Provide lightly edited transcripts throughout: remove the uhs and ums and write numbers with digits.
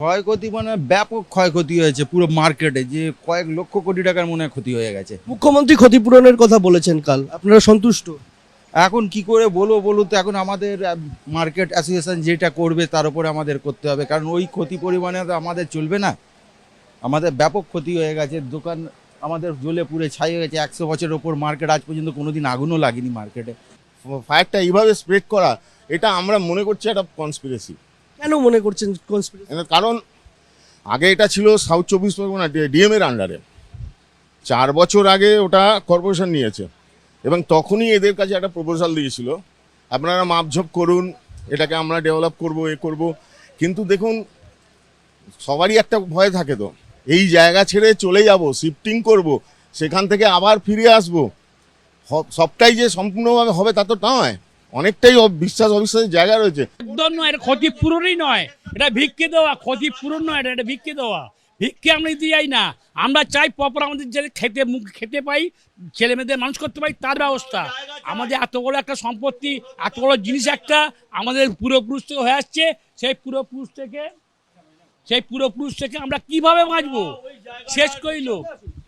ক্ষয়ক্ষতি মানে ব্যাপক ক্ষয়ক্ষতি হয়েছে পুরো মার্কেটে, যে কয়েক লক্ষ কোটি টাকার মনে হয় ক্ষতি হয়ে গেছে। মুখ্যমন্ত্রী ক্ষতিপূরণের কথা বলেছেন কাল, আপনারা সন্তুষ্ট? এখন কি করে বলবো তো, এখন আমাদের মার্কেট অ্যাসোসিয়েশন যেটা করবে তার উপরে আমাদের করতে হবে, কারণ ওই ক্ষতি পরিমাণে তো আমাদের চলবে না। আমাদের ব্যাপক ক্ষতি হয়ে গেছে, দোকান আমাদের জ্বলে পুড়ে ছাই হয়ে গেছে। 100 বছরের ওপর মার্কেট, আজ পর্যন্ত কোনোদিন আগুনও লাগেনি মার্কেটে। ফায়ারটা এইভাবে স্প্রেড করা, এটা আমরা মনে করছি একটা কনস্পিরেসি। কেন মনে করছেন কনস্পিরেসি? কারণ আগে এটা ছিল সাউথ 24 পরগনা ডিএম এর আন্ডারে, 4 বছর আগে ওটা কর্পোরেশন নিয়েছে এবং তখনই এদের কাছে একটা প্রপোজাল দিয়েছিল, আপনারা মাপঝোপ করুন, এটাকে আমরা ডেভেলপ করবো, করব। কিন্তু দেখুন, সবারই একটা ভয় থাকে, তো এই জায়গা ছেড়ে চলে যাব, শিফটিং করব, সেখান থেকে আবার ফিরে আসব, সবটাই যে সম্পূর্ণভাবে হবে তা তো নয়, অনেকটাই বিশ্বাস অবিশ্বাসের জায়গা রয়েছে। একদম নয়, এটা ক্ষতিপূরণই নয়, এটা ভিক্ষে দেওয়া। ক্ষতিপূরণ নয়, এটা ভিক্ষে দেওয়া। ভিক্ষে আমরা দিতে যাই না, আমরা চাই প্রপার আমাদের যে খেতে পাই, ছেলে মেয়েদের মানুষ করতে পারি, তার ব্যবস্থা। আমাদের এত বড় একটা সম্পত্তি, এত বড় জিনিস একটা আমাদের পূর্বপুরুষ থেকে হয়ে আসছে, সেই পূর্বপুরুষ থেকে আমরা কিভাবে বাঁচবো, শেষ করিল।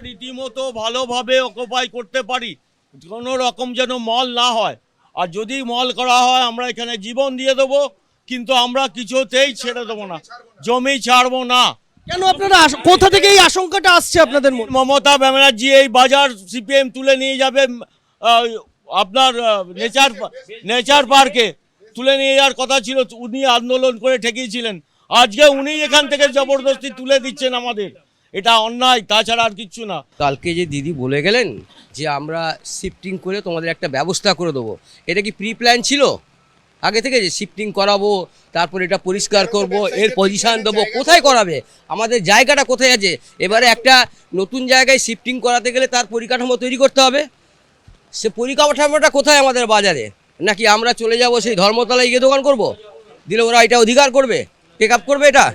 রীতিমতো ভালোভাবে অকুপাই করতে পারি, কোনো রকম যেন মল না হয়। আর যদি মল করা হয় আমরা এখানে জীবন দিয়ে দেবো, কিন্তু আমরা কিছুতেই ছেড়ে দেবো না, জমি ছাড়বো না। কেন আপনারা কোথা থেকে এই আশঙ্কাটা আসছে আপনাদের মনে? মমতা ব্যানার্জি এই বাজার সিপিএম তুলে নিয়ে যাবে, আপনার নেচার পার্কে তুলে নিয়ে যাওয়ার কথা ছিল, উনি আন্দোলন করে ঠেকিয়েছিলেন। আজকে উনি এখান থেকে জবরদস্তি তুলে দিচ্ছেন আমাদের, এটা অন্যায়, তাছাড়া আর কিচ্ছু না। কালকে যে দিদি বলে গেলেন যে আমরা শিফটিং করে তোমাদের একটা ব্যবস্থা করে দেবো, এটা কি প্রি প্ল্যান ছিল আগে থেকে যে শিফটিং করাবো, তারপর এটা পরিষ্কার করব, এর পজিশন দেবো? কোথায় করাবে, আমাদের জায়গাটা কোথায় আছে? এবারে একটা নতুন জায়গায় শিফটিং করাতে গেলে তার পরিকাঠামো তৈরি করতে হবে, সে পরিকাঠামোটা কোথায় আমাদের বাজারে? নাকি আমরা চলে যাব সেই ধর্মতলায় গিয়ে দোকান করব, দিলে ওরা এটা অধিকার করবে, টেক আপ করবে এটা?